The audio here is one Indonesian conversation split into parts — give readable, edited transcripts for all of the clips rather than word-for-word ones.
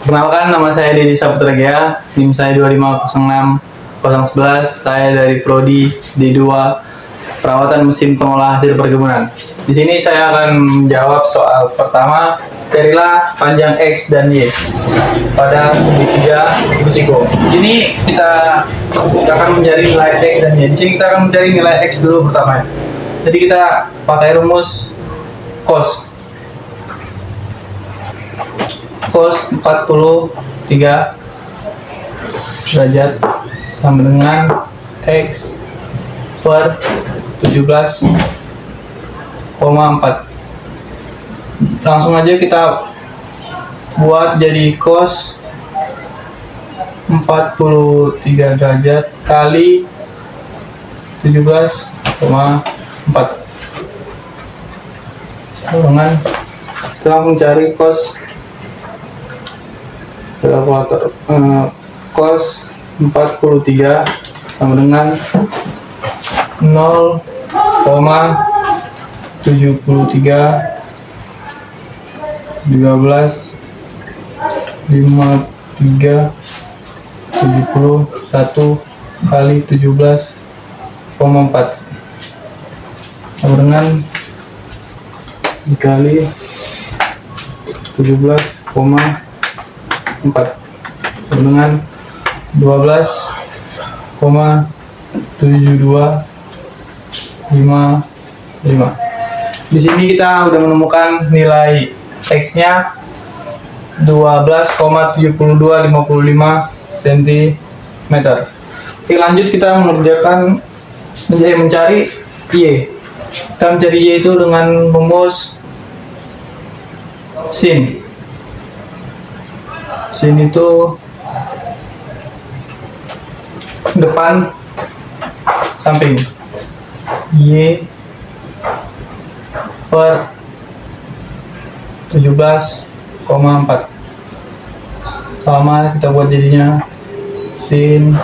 Perkenalkan, nama saya Deddy Saputra Gea, NIM saya 2506011. Saya dari Prodi D2 Perawatan Mesin Pengolah Hasil Perkebunan. Di sini saya akan menjawab soal pertama, carilah panjang X dan Y pada segitiga Fusiko. Ini kita akan mencari nilai X dan Y. Di sini kita akan mencari nilai X dulu pertama. Jadi kita pakai rumus cos. Cos 43 derajat sama dengan X per 17,4. Langsung aja kita buat jadi cos 43 derajat kali 17,4 dengan kita langsung cari cos kalkulator. Cos 43 sama dengan 0,73 13 53 71 kali 17,4 sama dengan dikali 17,4 dengan 12,7255. Di sini kita udah menemukan nilai X-nya 12,7255 cm. Oke, lanjut kita mengerjakan mencari Y. Kita mencari Y itu dengan rumus sin. Sin itu depan samping Y per 17,4 sama kita buat jadinya sin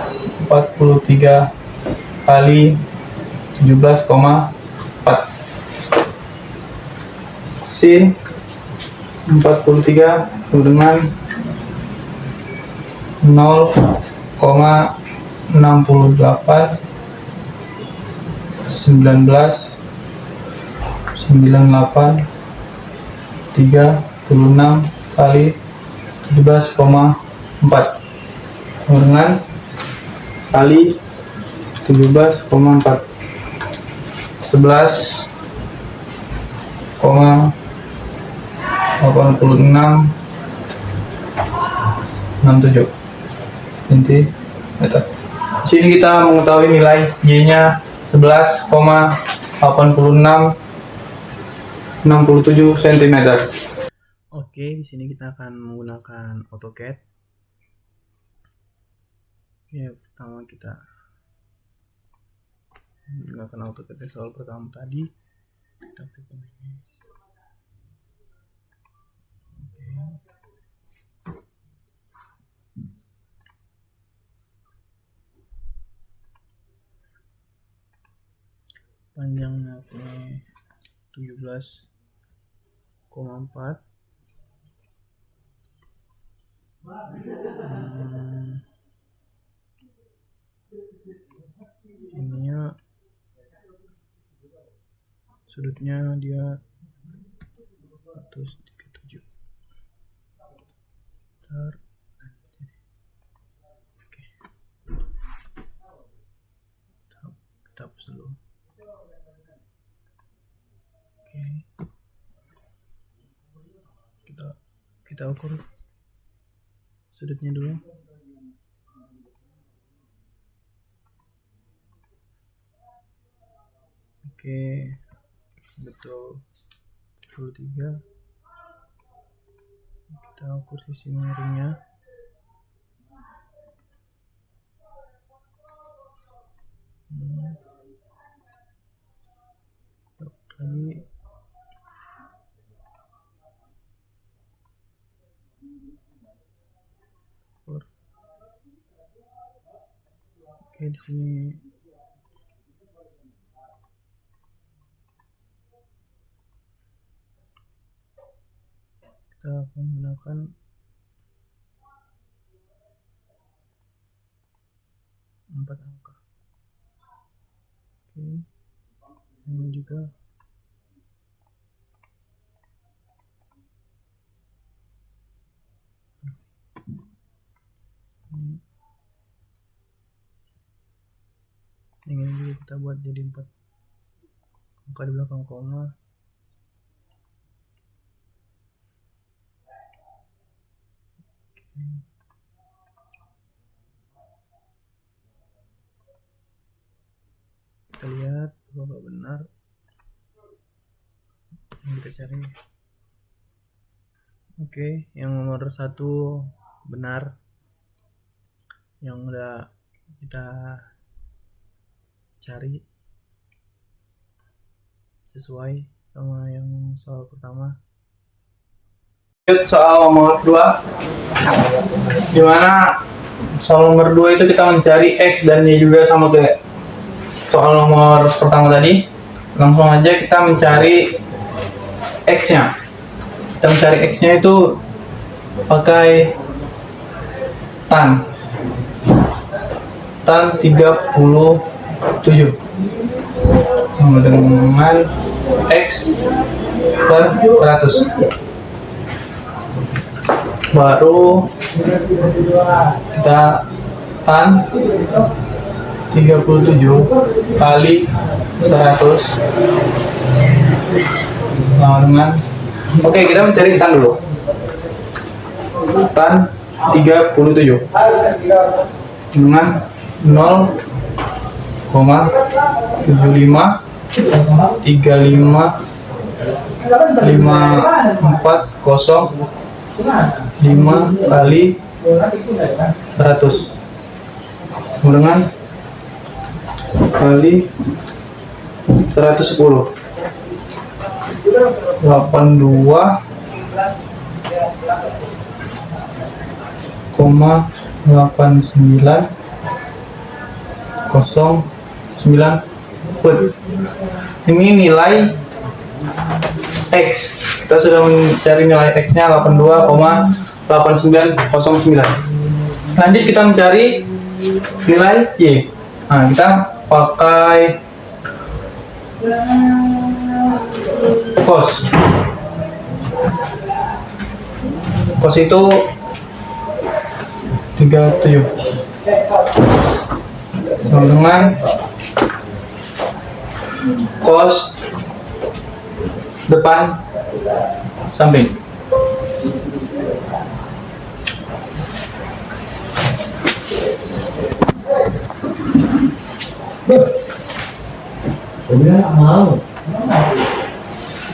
43 kali 17,4. Sin 43 dengan 0,68 19 98 36 kali 17,4 dengan kali 17,4 11,8667 cm. Sini kita mengetahui nilai Y-nya 11,8667 cm. Oke, di sini kita akan menggunakan AutoCAD. Oke, pertama kita menggunakan AutoCAD soal pertama tadi. Kita aktifkan ini. Oke. Panjangnya ini 17,4. Ininya sudutnya dia 137. Oke. Kita hapus dulu. Oke. Kita ukur sudutnya dulu. Oke, betul 23. Kita ukur sisi miringnya. Lagi. Oke, di sini kita akan menggunakan 4 angka. Oke, ini juga. Yang ini juga kita buat jadi 4 angka di belakang koma. Oke. Kita lihat apakah benar yang kita cari. Oke, yang nomor 1 benar, yang udah kita cari sesuai sama yang soal pertama. Soal nomor 2, dimana soal nomor 2 itu kita mencari X dan Y juga sama kayak soal nomor pertama tadi. Langsung aja kita mencari X-nya. Kita mencari X-nya itu pakai tan 37 sama dengan X per 100. Baru kita tan 37 kali 100 sama dengan, oke, kita mencari tan dulu. Tan 37 dengan 0,75 35 540 5 kali 100 dengan kali 110 82,8909 foot. Ini nilai X. Kita sudah mencari nilai X-nya 82,8909. Lanjut kita mencari nilai Y. Nah, kita pakai cos. Cos itu 37 sama dengan cos depan samping.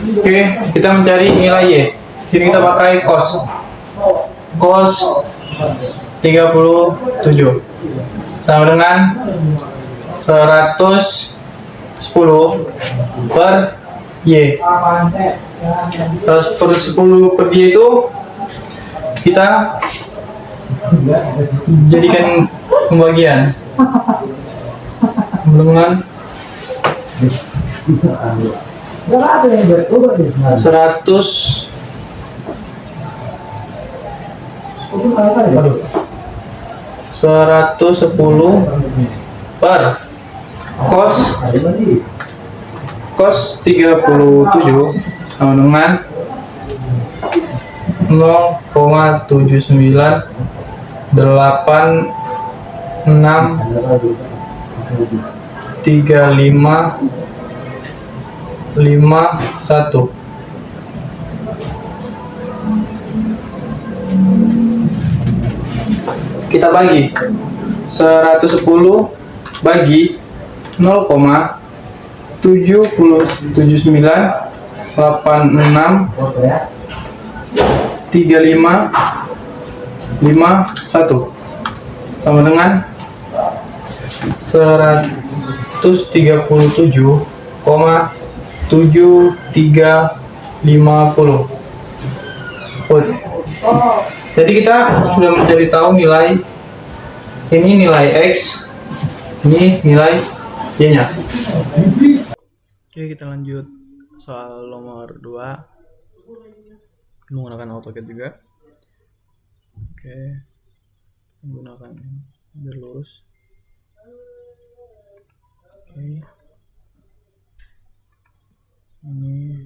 Oke, kita mencari nilai Y. Sini kita pakai cos. Cos 37 sama dengan 110 per Y. 110 per Y itu kita jadikan pembagian dengan 110 per cos 37 sama dengan 0,79863551. Kita bagi 110 bagi 0,79863551 sama dengan 137,7350 foot. Jadi kita sudah mencari tahu nilai ini, nilai X, ini nilai Y-nya. Oke, kita lanjut soal nomor 2 menggunakan AutoCAD juga. Oke, menggunakan biar lurus. Oke. Ini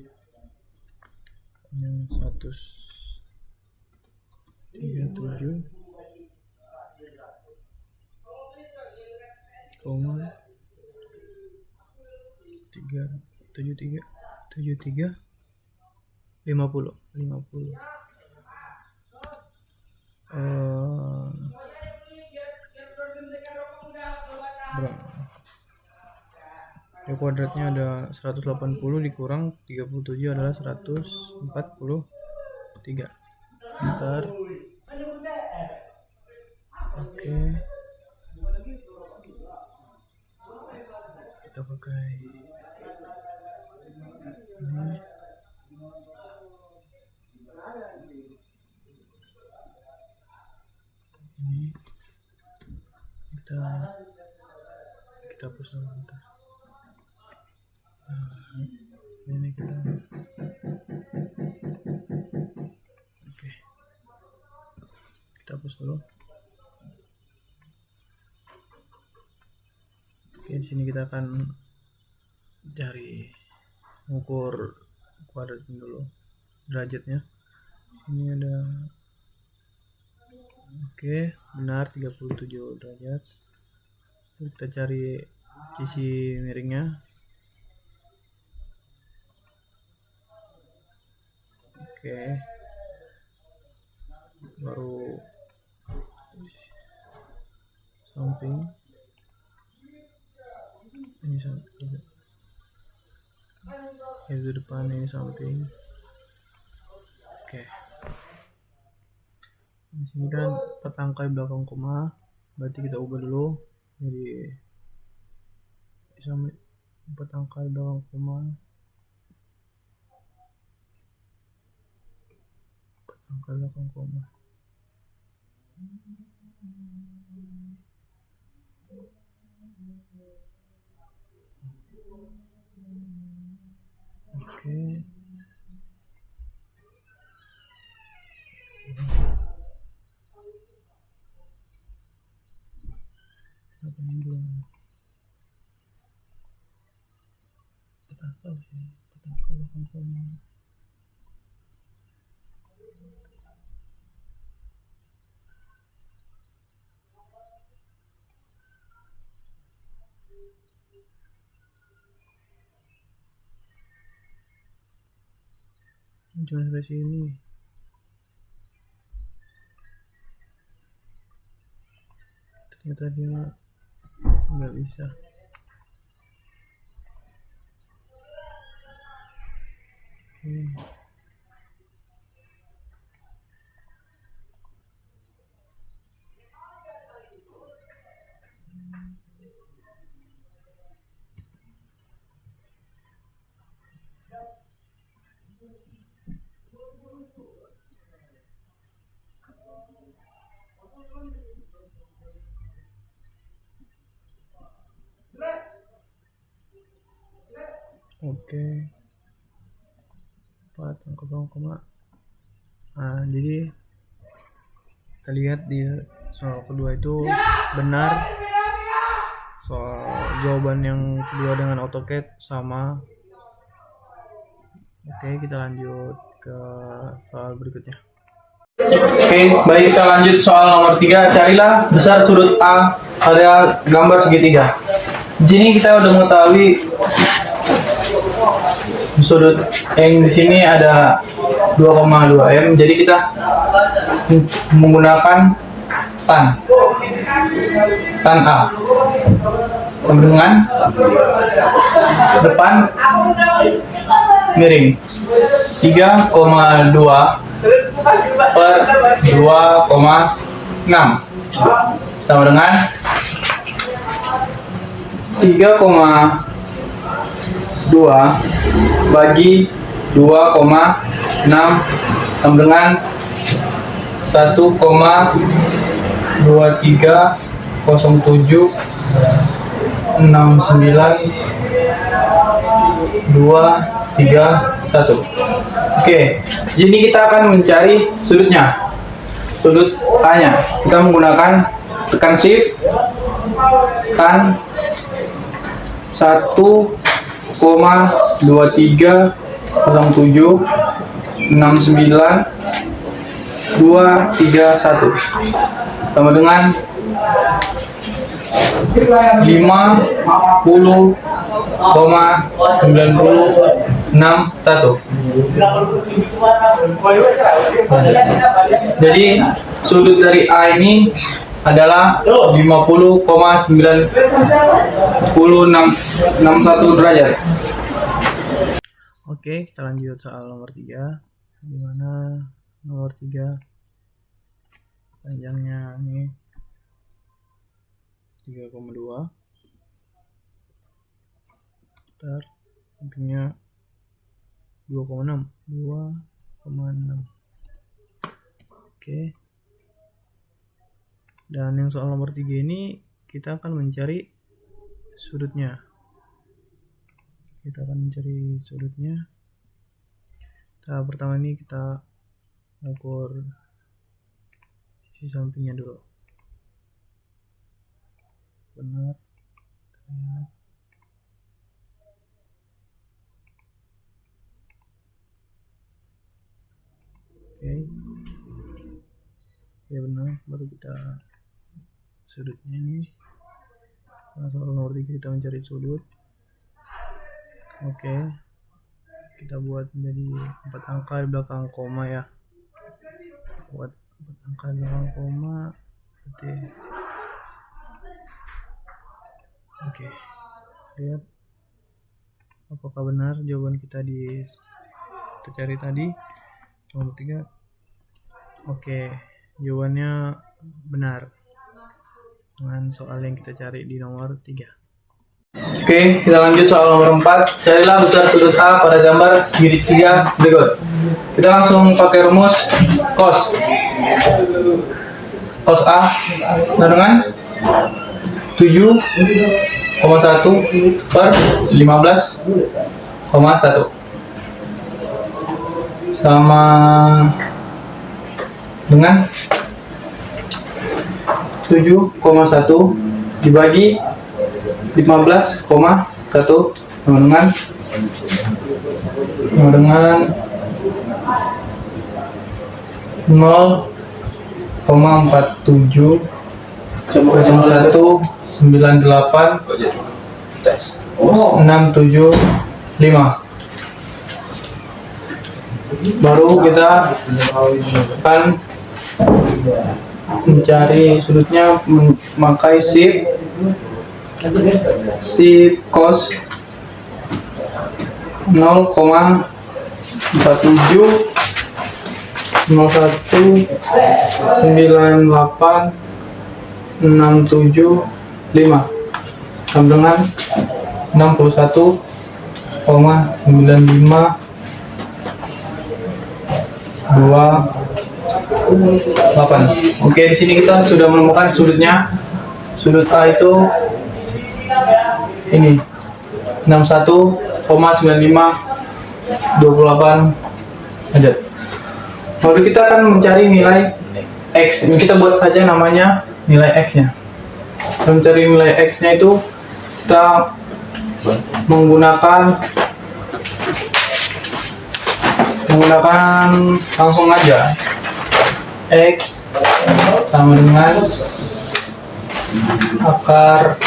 yang 137 koma 73 50. Ya kuadratnya ada 180 dikurang 37 adalah 143. Bentar. Oke. Kita pakai ini. Ini kita hapus dulu bentar. Ini kita oke, kita hapus dulu. Oke, di sini kita akan cari mengukur kuadratnya dulu, derajatnya. Ini ada, oke, benar 37 derajat. Terus kita cari sisi miringnya. Oke, baru samping, ini samping, itu depan, ini samping. Oke, di sini kan 4 angka di belakang koma, berarti kita ubah dulu jadi sampai 4 angka di belakang koma. Angka belakang koma. Oke. Apa ini belum? Petangkal sih, petangkal belakang koma. Cuma sampai sini. Ternyata dia nggak bisa. Oke. Oke. 4 angka belakang koma. Nah, jadi kita lihat di soal kedua itu benar. Soal jawaban yang kedua dengan AutoCAD sama. Oke, kita lanjut ke soal berikutnya. Oke, baik, kita lanjut soal nomor 3. Carilah besar sudut A pada gambar segitiga. Di sini kita udah mengetahui sudut yang di sini ada 2,2 m. Jadi kita menggunakan tan A dengan depan miring 3,2 per 2,6 sama dengan 3,2 bagi 2,6 sama dengan 1,230769,231. Oke, jadi kita akan mencari sudutnya, sudut A nya. Kita menggunakan tekan shift kan 1,230769 231 sama dengan 50,9061. Jadi sudut dari A ini adalah 50,9061 derajat. Oke, kita lanjut soal nomor 3. Dimana nomor 3 panjangnya ini 3,2, ntar sampingnya 2,6. Oke, dan yang soal nomor 3 ini kita akan mencari sudutnya. Tahap pertama ini kita ukur sisi sampingnya dulu. Benar, terlihat. Oke, benar. Baru kita sudutnya ini. Nah, soal nomor 3 kita mencari sudut. Oke, kita buat menjadi 4 angka di belakang koma ya. Buat 4 angka di belakang koma. Oke, lihat apakah benar jawaban kita cari tadi nomor 3. Oke, jawabannya benar dengan soal yang kita cari di nomor 3. Oke, kita lanjut soal nomor 4. Carilah besar sudut A pada gambar segitiga berikut. Kita langsung pakai rumus cos A sama dengan 7,1 per 15,1 sama dengan 7,1 dibagi 15,1 sama dengan 0,479198,675. Baru kita akan mencari sudutnya memakai shift cos 0,470198,675 sama dengan 61,9528. Oke, di sini kita sudah menemukan sudutnya. Sudut A itu ini 61,9528 derajat. Lalu kita akan mencari nilai X. Kita buat saja namanya nilai X-nya. Mencari nilai X-nya itu kita menggunakan langsung aja X sama dengan akar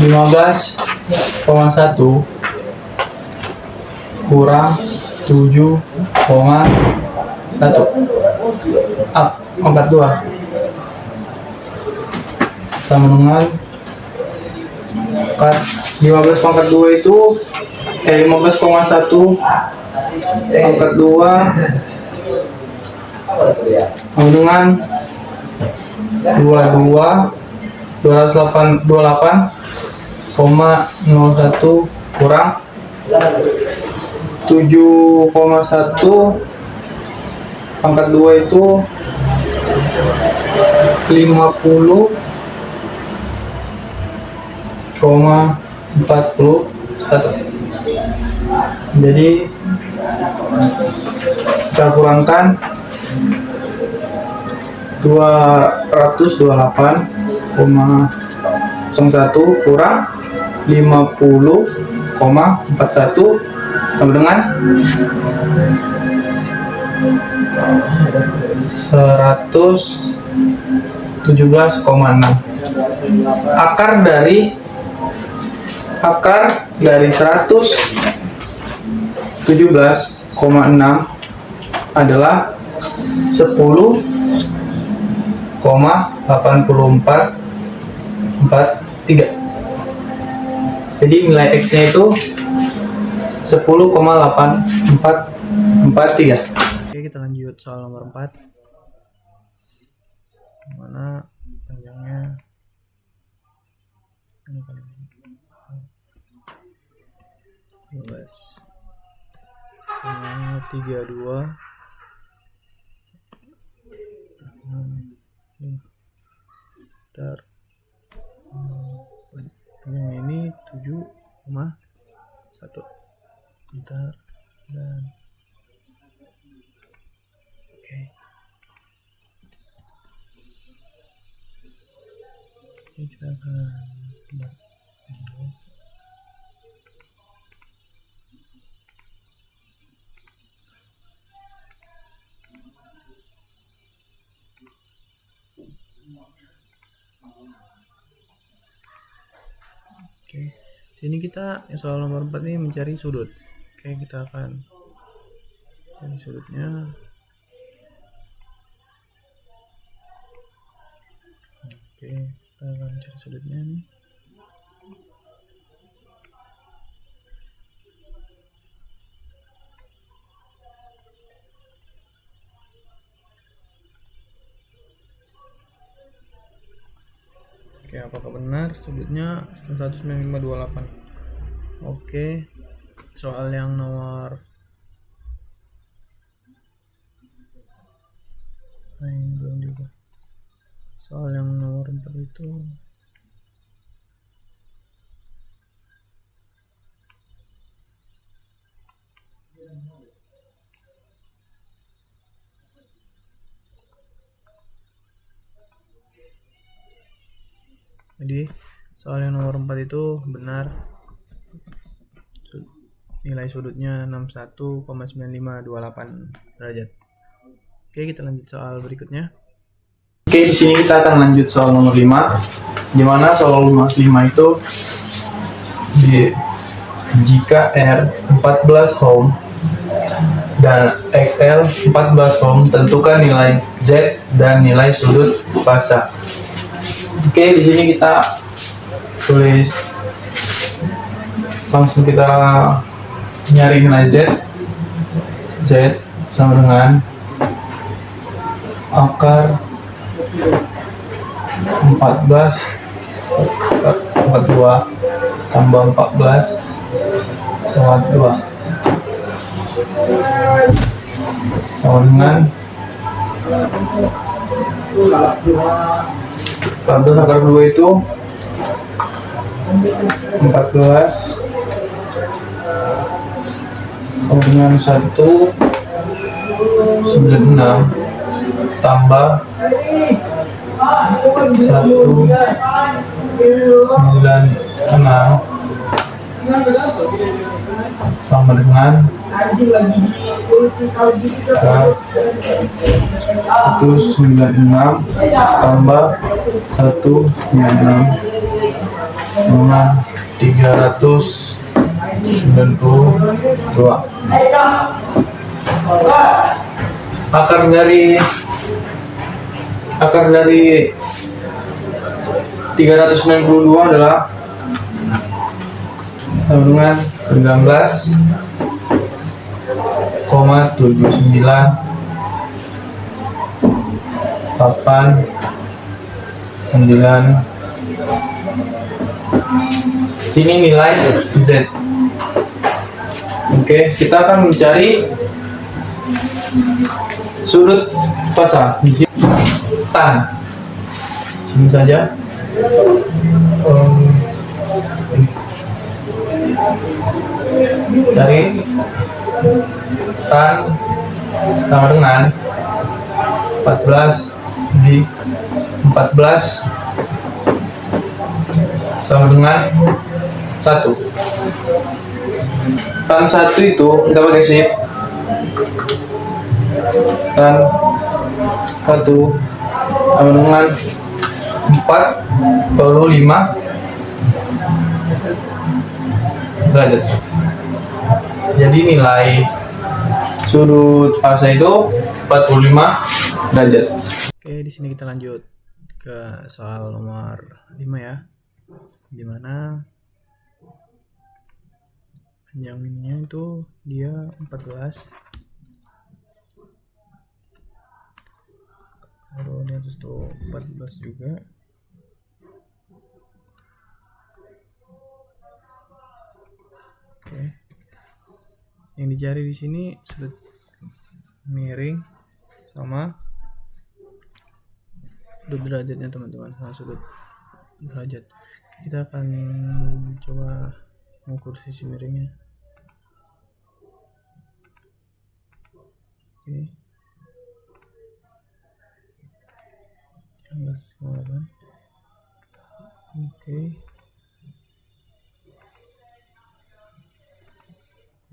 15,1 kurang 7,1 angkat 2 sama dengan angkat 15,2 itu 15,1 angkat 2 sama dengan 228,01 kurang 7,1 angkat 2 itu 50,41. Jadi kita kurangkan 228,01 kurang 50,41 sama dengan 117,6. Akar dari 117,6 adalah 10,8443. Jadi nilai X-nya itu 10,8443. Oke, kita lanjut soal nomor 4. Mana panjangnya ini paling 12 32 ntar panjangnya ini 7,1 ntar dan oke. Ini kita akan buat ini. Oke, sini kita soal nomor 4 nih mencari sudut. Oke, kita akan cari sudutnya. Oke, kita akan cari sudutnya nih. Oke, apakah benar sudutnya 195,28? Oke, soal yang nomor ini belum juga. Soal yang nomor 4 itu jadi soal yang nomor 4 itu benar, nilai sudutnya 61,9528 derajat. Oke, kita lanjut soal berikutnya. Oke, di sini kita akan lanjut soal nomor 5. Di mana soal nomor 5 itu jika R 14 ohm dan XL 14 ohm, tentukan nilai Z dan nilai sudut fasa. Oke, di sini kita tulis, langsung kita nyari nilai Z. Z sama dengan akar 14 42 tambah 14 lewat 2 sama dengan 14 akar 2 itu 14 sama dengan 196 tambah 196 sama dengan 196 tambah 196 dengan 392. Akar dari 392 adalah sama dengan 19,79. Sini nilai Z. Oke, kita akan mencari sudut fasa. Di sini tan. Sini saja. Cari tan sama dengan 14 di 14 sama dengan 1. Tan 1 itu kita pakai shift. Tan 1 sama dengan 45 derajat. Jadi nilai sudut fase itu 45 derajat. Oke, di sini kita lanjut ke soal nomor 5 ya. Dimana panjang ininya itu dia 14. Lalu di atas tuh 14 juga. Oke. Yang dicari di sini sudut miring sama sudut derajatnya teman-teman, sama sudut derajat. Kita akan coba mengukur sisi miringnya. Oke. 19,8. Oke.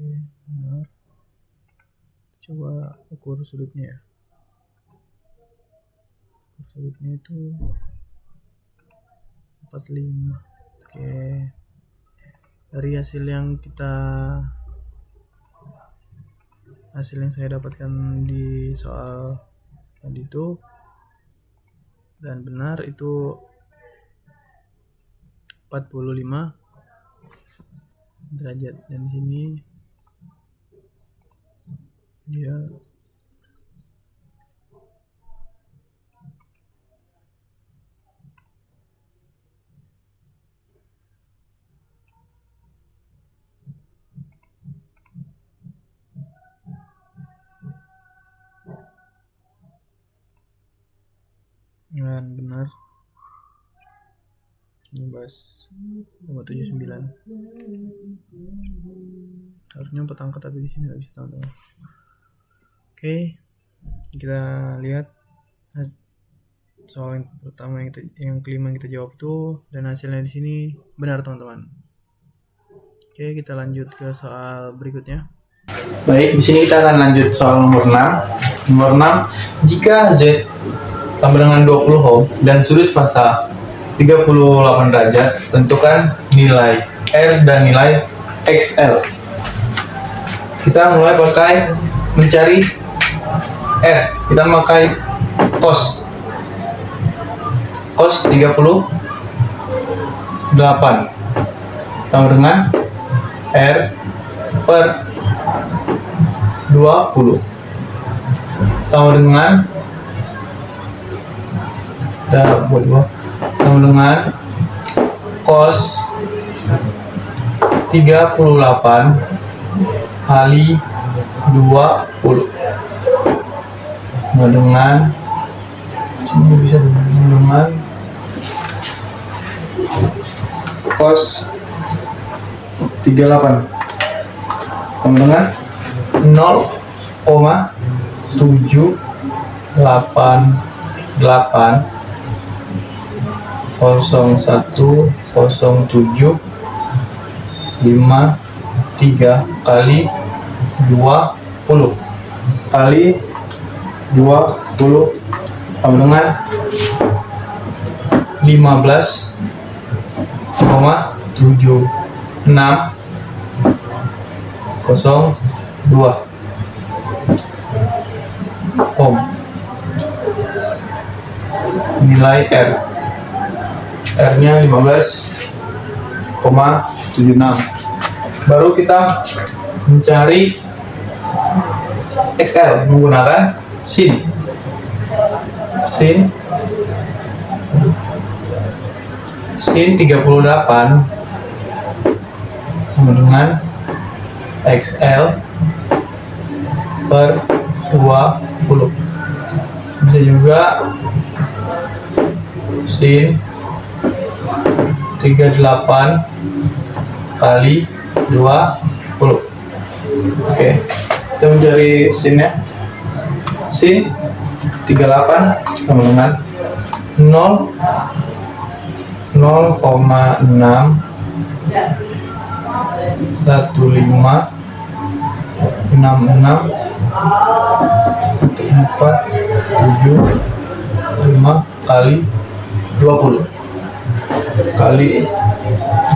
Benar. Coba ukur sudutnya ya. Sudutnya itu 45. Oke. Dari hasil yang saya dapatkan di soal tadi itu, dan benar itu 45 derajat, dan di sini dia dengan benar 15,79. Harusnya 4 angka tapi di sini nggak bisa, teman-teman. Oke, kita lihat soal yang pertama, yang kelima yang kita jawab tuh, dan hasilnya di sini benar, teman-teman. Oke, kita lanjut ke soal berikutnya. Baik, di sini kita akan lanjut soal nomor 6. Nomor 6, jika Z sama dengan 20 ohm dan sudut fase 38 derajat, tentukan nilai R dan nilai XL. Kita mulai pakai mencari R. Kita memakai cos 38 sama dengan R per 20 sama dengan sama dengan cos 38 kali 20 sama dengan sini bisa dengan cos 38 sama dengan 0,788 010753 kali 20 kali 20 sama dengan 15,7602 ohm. Nilai R nya 15,76. Baru kita mencari XL menggunakan sin 38 sama dengan XL per 20. Bisa juga sin 38 kali 20. Oke, kita mencari sinnya. Sin 38 sama dengan 0,6 15 66 475 kali 20 kali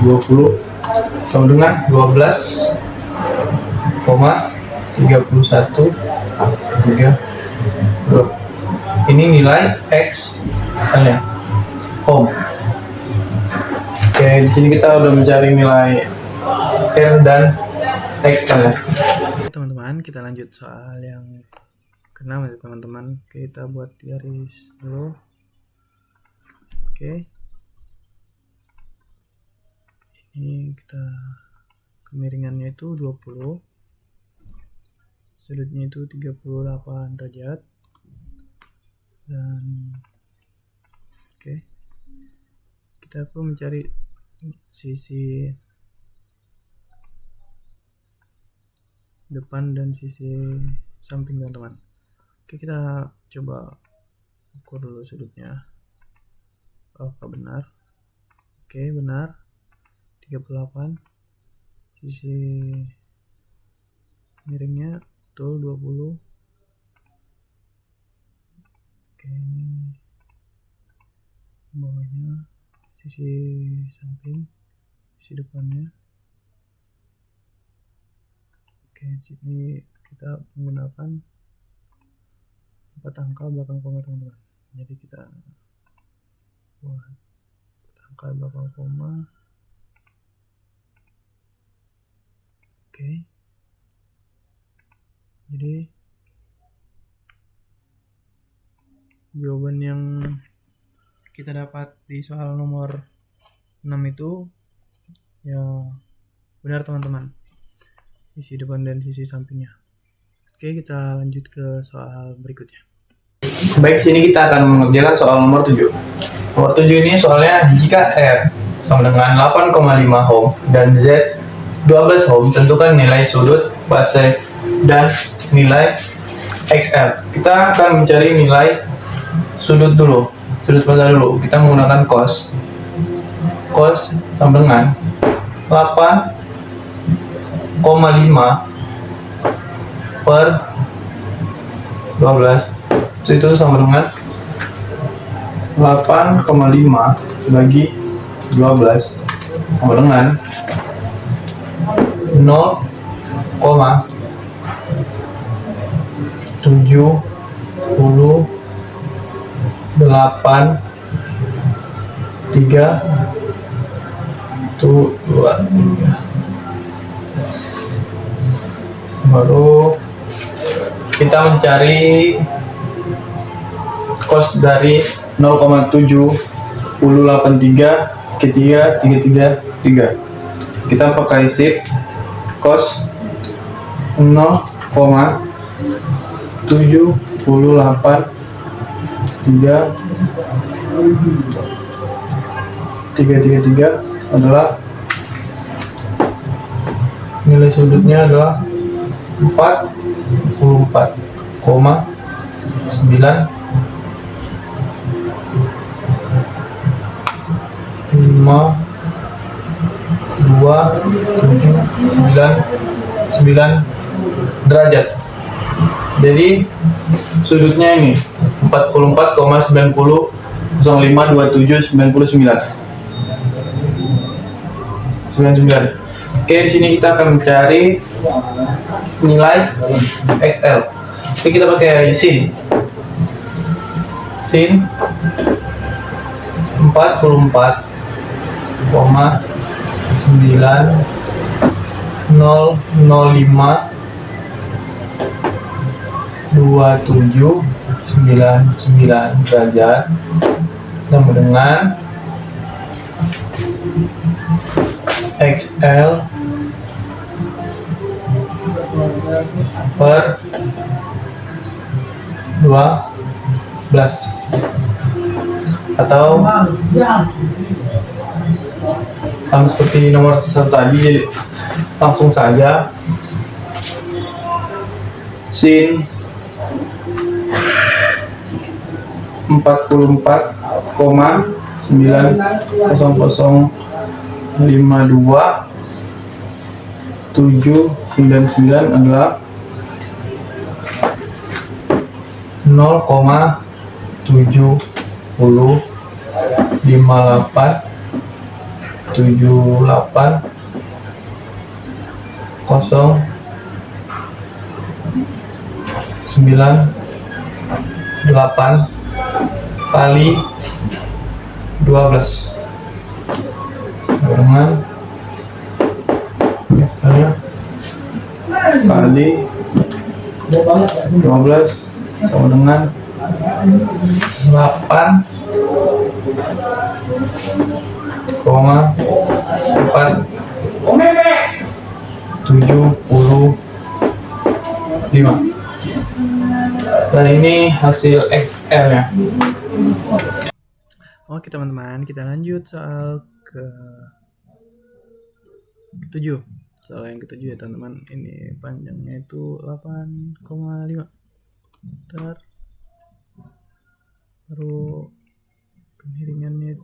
20 sama dengan 12,3132. Ini nilai X ya, ohm. Oke, di sini kita udah mencari nilai R dan X ya. Teman-teman, kita lanjut soal yang keenam ya teman-teman. Oke, kita buat garis dulu. Oke, ini kita kemiringannya itu 20, sudutnya itu 38 derajat, dan oke, kita perlu mencari sisi depan dan sisi samping teman-teman. Oke, kita coba ukur dulu sudutnya apakah benar. Oke, benar 38, sisi miringnya betul 20. Oke, ini bawahnya, sisi samping, sisi depannya. Oke, di sini kita menggunakan 4 angka belakang koma teman-teman. Jadi kita buat 4 angka belakang koma. Oke, jadi jawaban yang kita dapat di soal nomor 6 itu ya benar teman-teman, sisi depan dan sisi sampingnya. Oke, kita lanjut ke soal berikutnya. Baik, sini kita akan mengerjakan soal nomor 7. Nomor 7 ini soalnya jika R sama dengan 8,5 ohm dan Z 12 ohm, tentukan nilai sudut base dan nilai XL. Kita akan mencari nilai sudut dulu, sudut base dulu. Kita menggunakan cos sama dengan 8,5 per 12 itu sama dengan 8,5 bagi 12 sama dengan 0,7832. Baru kita mencari cos dari 0,7083 ke 333. Kita pakai sheet cos 0,783 adalah nilai sudutnya adalah 44,9 derajat. Jadi sudutnya ini 44,90 0527 99. Oke, di sini kita akan mencari nilai XL. Jadi kita pakai sin 44,90799 derajat sama dengan XL per 12 atau sama seperti nomor satu tadi, jadi langsung saja sin 44,900,799 adalah 0,7 0,58 0,98 kali 12 dengan misalnya kali 12 sama dengan 8,475. Dan ini hasil XL ya. Oke teman-teman, kita lanjut soal ke-7. Soal yang ke-7 ya teman-teman. Ini panjangnya itu 8,5 meter. Baru kemiringannya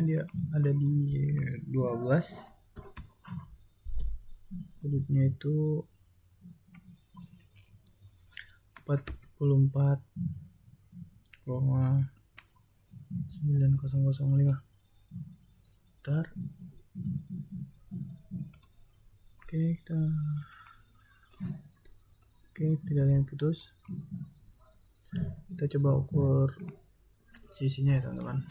dia ada di 12. Sudutnya itu 44,9005 meter. Oke, tidak ada yang putus. Kita coba ukur sisinya ya teman-teman.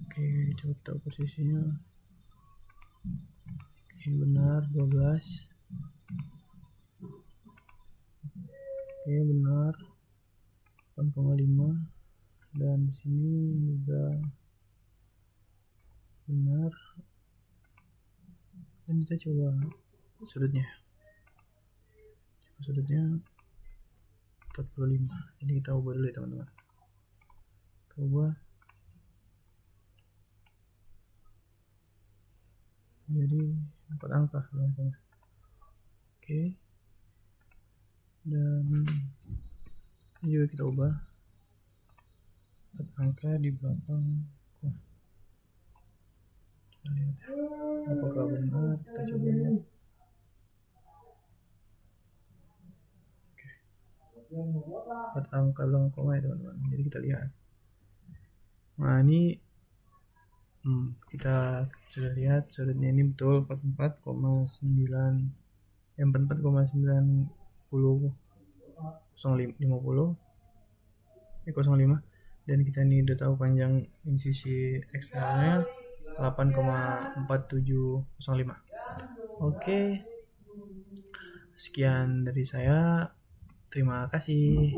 Oke, coba kita ukur sisinya. Oke, benar 12. Oke, benar 8,5, dan di sini juga benar. Dan kita coba sudutnya 45. Jadi kita ubah dulu ya teman-teman. Kita ubah jadi 4 angka belakangnya. Oke, dan ini juga kita ubah 4 angka di belakang. Kita lihat apakah benar. Kita coba lihat. Oke, 4 angka belakang koma ya teman-teman. Jadi kita lihat. Nah ini kita sudah lihat sudutnya ini betul 44,950 dan kita ini udah tahu panjang sisi XL nya 8,4705. Oke, sekian dari saya, terima kasih.